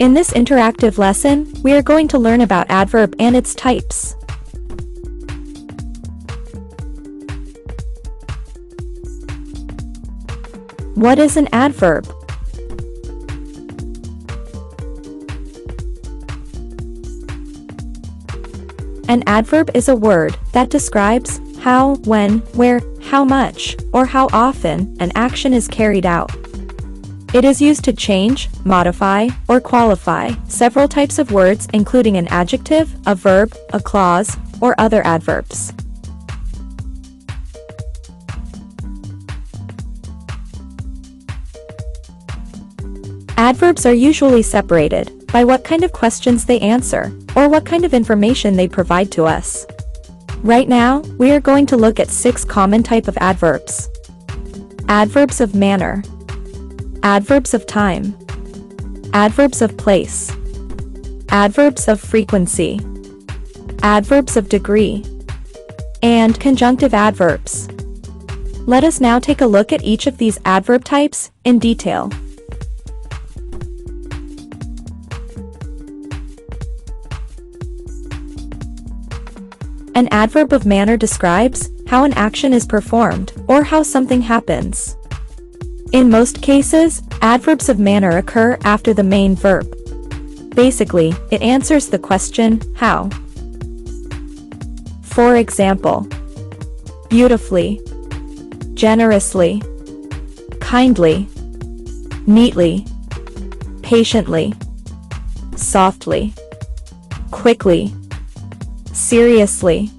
In this interactive lesson, we are going to learn about adverb and its types. What is an adverb? An adverb is a word that describes how, when, where, how much, or how often an action is carried out. It is used to change, modify, or qualify several types of words, including an adjective, a verb, a clause, or other adverbs. Adverbs are usually separated by what kind of questions they answer, or what kind of information they provide to us. Right now, we are going to look at 6 common types of adverbs. Adverbs of manner, adverbs of time, adverbs of place, adverbs of frequency, adverbs of degree, and conjunctive adverbs. Let us now take a look at each of these adverb types in detail. An adverb of manner describes how an action is performed or how something happens. In most cases, adverbs of manner occur after the main verb. Basically, it answers the question, how. For example, beautifully, generously, kindly, neatly, patiently, softly, quickly, seriously.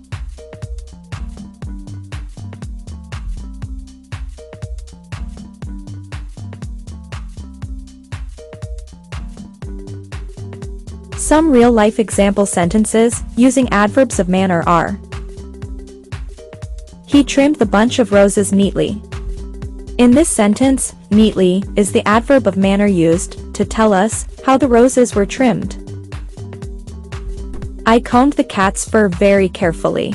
Some real-life example sentences using adverbs of manner are: He trimmed the bunch of roses neatly. In this sentence, neatly is the adverb of manner used to tell us how the roses were trimmed. I combed the cat's fur very carefully.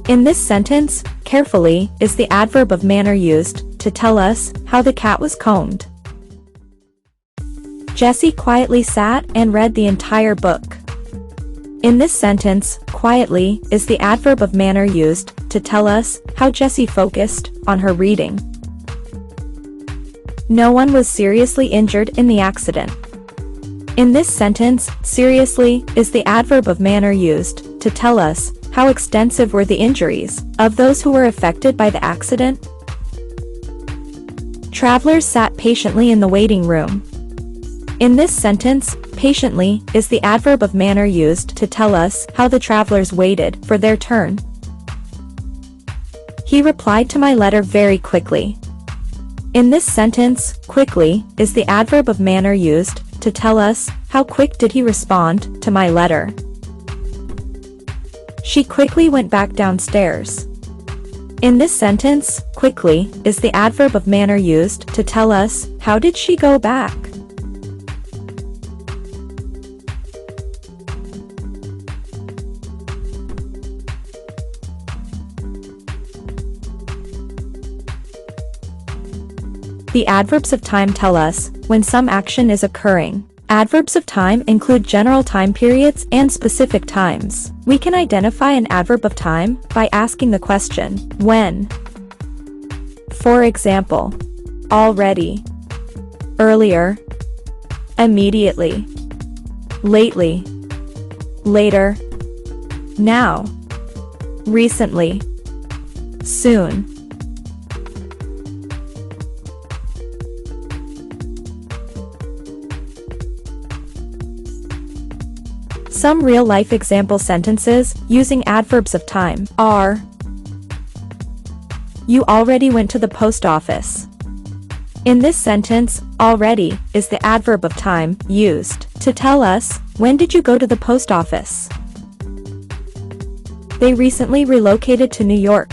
In this sentence, carefully is the adverb of manner used to tell us how the cat was combed. Jessie quietly sat and read the entire book. In this sentence, quietly is the adverb of manner used to tell us how Jessie focused on her reading. No one was seriously injured in the accident. In this sentence, seriously is the adverb of manner used to tell us how extensive were the injuries of those who were affected by the accident. Travelers sat patiently in the waiting room. In this sentence, patiently is the adverb of manner used to tell us how the travelers waited for their turn. He replied to my letter very quickly. In this sentence, quickly is the adverb of manner used to tell us how quick did he respond to my letter. She quickly went back downstairs. In this sentence, quickly is the adverb of manner used to tell us how did she go back. The adverbs of time tell us when some action is occurring. Adverbs of time include general time periods and specific times. We can identify an adverb of time by asking the question, when? For example, already, earlier, immediately, lately, later, now, recently, soon. Some real-life example sentences using adverbs of time are: You already went to the post office. In this sentence, already is the adverb of time used to tell us when did you go to the post office. They recently relocated to New York.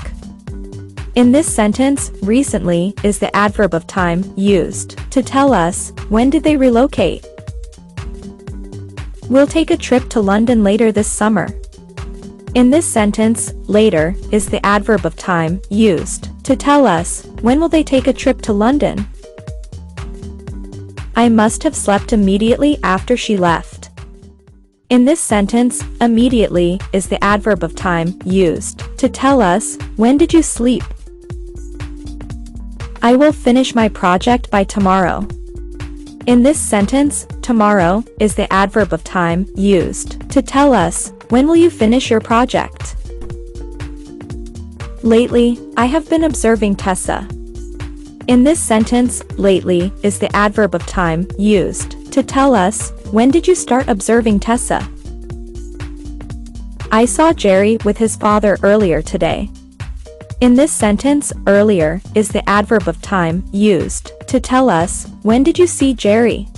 In this sentence, recently is the adverb of time used to tell us when did they relocate. We'll take a trip to London later this summer. In this sentence, later is the adverb of time used to tell us when will they take a trip to London. I must have slept immediately after she left. In this sentence, immediately is the adverb of time used to tell us, when did you sleep? I will finish my project by tomorrow. In this sentence, tomorrow is the adverb of time used to tell us, when will you finish your project? Lately, I have been observing Tessa. In this sentence, lately is the adverb of time used to tell us, when did you start observing Tessa? I saw Jerry with his father earlier today. In this sentence, earlier is the adverb of time used to tell us, when did you see Jerry?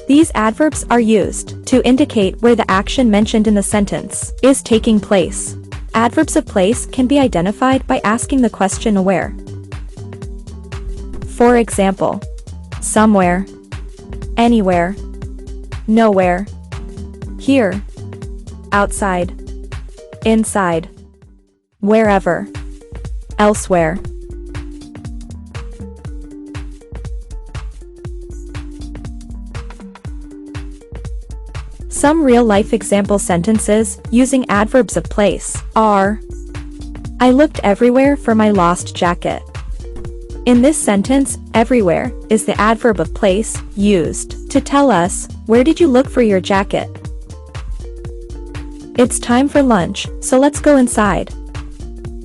These adverbs are used to indicate where the action mentioned in the sentence is taking place. Adverbs of place can be identified by asking the question where. For example, somewhere, anywhere, nowhere, here, outside, inside, wherever, elsewhere. Some real-life example sentences using adverbs of place are: I looked everywhere for my lost jacket. In this sentence, everywhere is the adverb of place used to tell us, where did you look for your jacket? It's time for lunch, so let's go inside.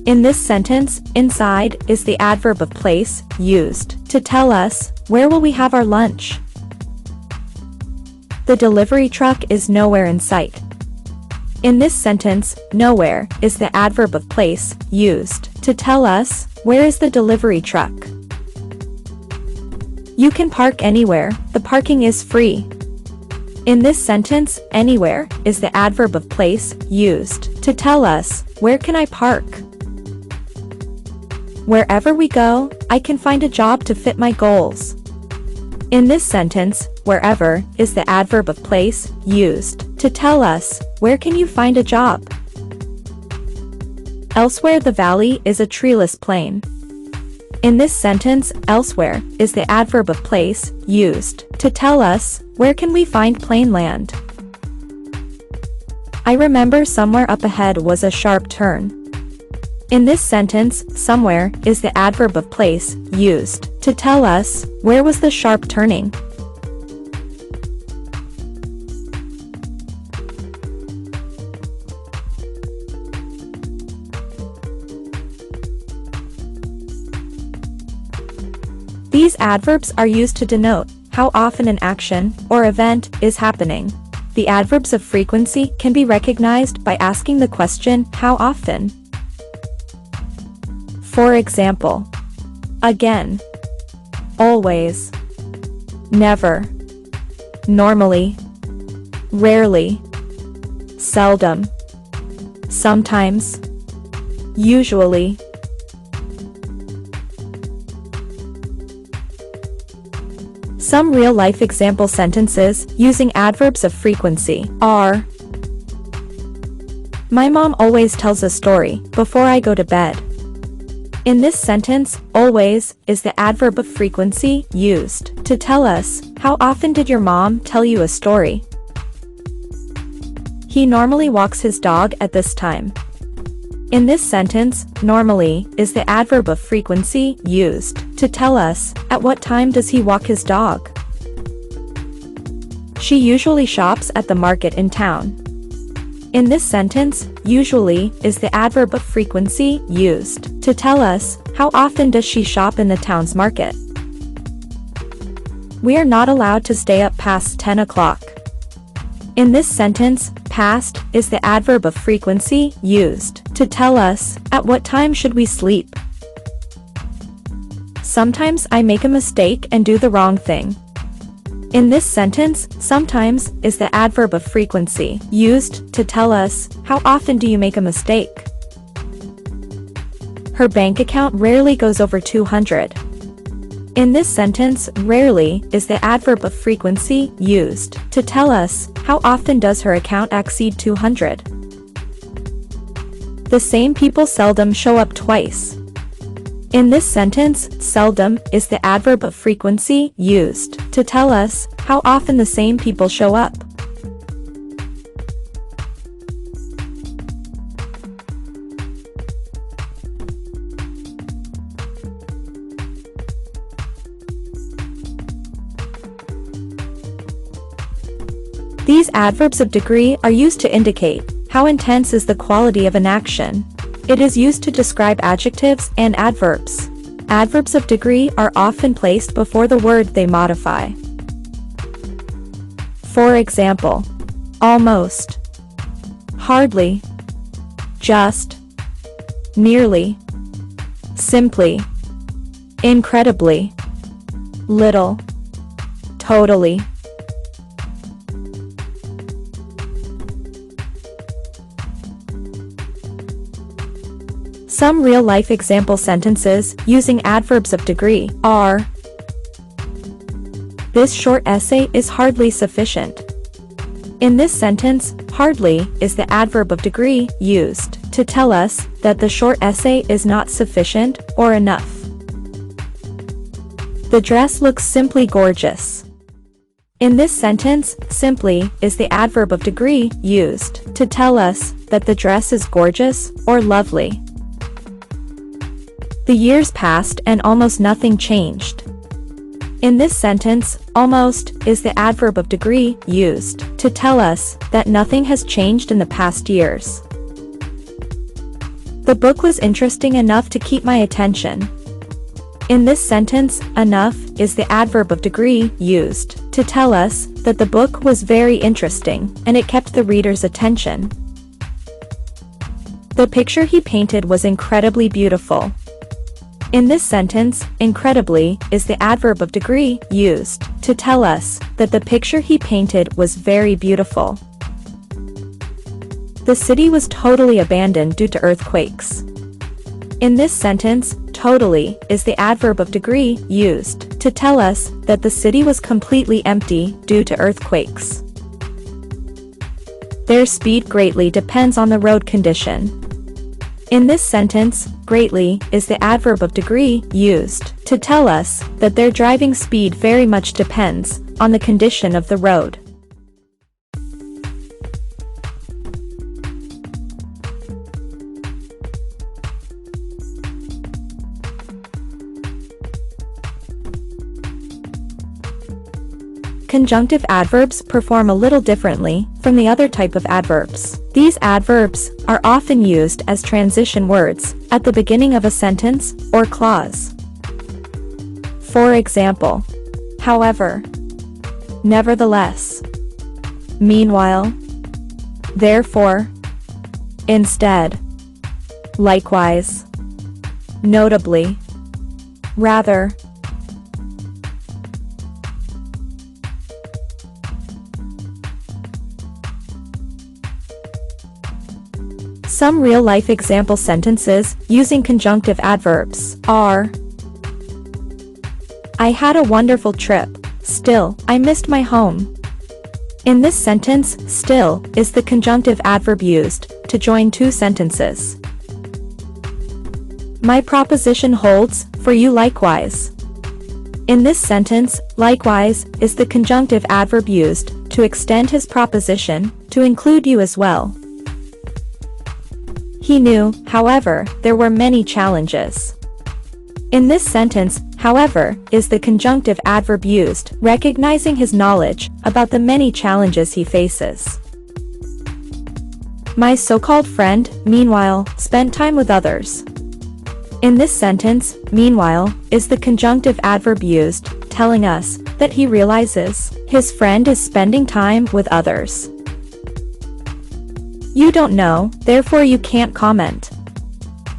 In this sentence, inside is the adverb of place used to tell us, where will we have our lunch? The delivery truck is nowhere in sight. In this sentence, nowhere is the adverb of place used to tell us, where is the delivery truck? You can park anywhere, the parking is free. In this sentence, anywhere is the adverb of place used to tell us, where can I park? Wherever we go, I can find a job to fit my goals. In this sentence, wherever is the adverb of place used to tell us, where can you find a job? Elsewhere the valley is a treeless plain. In this sentence, elsewhere is the adverb of place used to tell us, where can we find plain land? I remember somewhere up ahead was a sharp turn. In this sentence, somewhere is the adverb of place used to tell us, where was the sharp turning? These adverbs are used to denote how often an action or event is happening. The adverbs of frequency can be recognized by asking the question, how often? For example, again, always, never, normally, rarely, seldom, sometimes, usually. Some real-life example sentences using adverbs of frequency are: My mom always tells a story before I go to bed. In this sentence, always is the adverb of frequency used to tell us, how often did your mom tell you a story? He normally walks his dog at this time. In this sentence, normally is the adverb of frequency used to tell us, at what time does he walk his dog? She usually shops at the market in town. In this sentence, usually is the adverb of frequency used to tell us, how often does she shop in the town's market? We are not allowed to stay up past 10 o'clock. In this sentence, past is the adverb of frequency used to tell us, at what time should we sleep? Sometimes I make a mistake and do the wrong thing. In this sentence, sometimes is the adverb of frequency used to tell us, how often do you make a mistake? Her bank account rarely goes over 200. In this sentence, rarely is the adverb of frequency used to tell us how often does her account exceed 200. The same people seldom show up twice. In this sentence, seldom is the adverb of frequency used to tell us how often the same people show up. These adverbs of degree are used to indicate how intense is the quality of an action. It is used to describe adjectives and adverbs. Adverbs of degree are often placed before the word they modify. For example, almost, hardly, just, nearly, simply, incredibly, little, totally. Some real-life example sentences using adverbs of degree are: this short essay is hardly sufficient. In this sentence, hardly is the adverb of degree used to tell us that the short essay is not sufficient or enough. The dress looks simply gorgeous. In this sentence, simply is the adverb of degree used to tell us that the dress is gorgeous or lovely. The years passed and almost nothing changed. In this sentence, almost is the adverb of degree used to tell us that nothing has changed in the past years. The book was interesting enough to keep my attention. In this sentence, enough is the adverb of degree used to tell us that the book was very interesting and it kept the reader's attention. The picture he painted was incredibly beautiful. In this sentence, incredibly is the adverb of degree used to tell us that the picture he painted was very beautiful. The city was totally abandoned due to earthquakes. In this sentence, totally is the adverb of degree used to tell us that the city was completely empty due to earthquakes. Their speed greatly depends on the road condition. In this sentence, greatly is the adverb of degree used to tell us that their driving speed very much depends on the condition of the road. Conjunctive adverbs perform a little differently from the other type of adverbs. These adverbs are often used as transition words at the beginning of a sentence or clause. For example, however, nevertheless, meanwhile, therefore, instead, likewise, notably, rather. Some real-life example sentences using conjunctive adverbs are: I had a wonderful trip. Still, I missed my home. In this sentence, still is the conjunctive adverb used to join two sentences. My proposition holds for you likewise. In this sentence, likewise is the conjunctive adverb used to extend his proposition to include you as well. He knew, however, there were many challenges. In this sentence, however, is the conjunctive adverb used, recognizing his knowledge about the many challenges he faces. My so-called friend, meanwhile, spent time with others. In this sentence, meanwhile, is the conjunctive adverb used, telling us that he realizes his friend is spending time with others. You don't know, therefore you can't comment.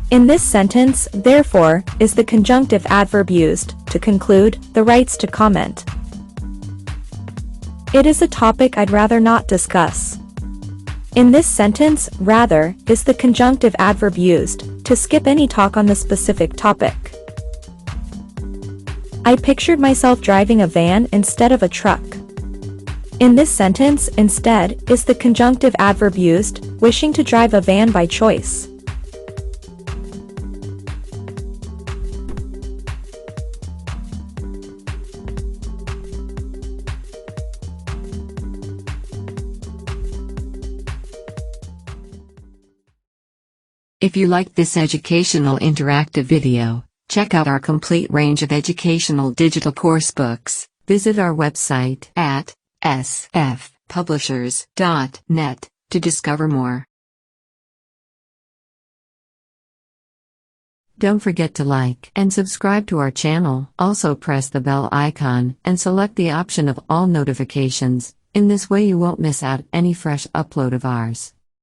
In this sentence, therefore, is the conjunctive adverb used to conclude the rights to comment. It is a topic I'd rather not discuss. In this sentence, rather is the conjunctive adverb used to skip any talk on the specific topic. I pictured myself driving a van instead of a truck. In this sentence, instead is the conjunctive adverb used, wishing to drive a van by choice. If you liked this educational interactive video, check out our complete range of educational digital course books. Visit our website at sfpublishers.net to discover more. Don't forget to like and subscribe to our channel. Also press the bell icon and select the option of all notifications. In this way you won't miss out any fresh upload of ours.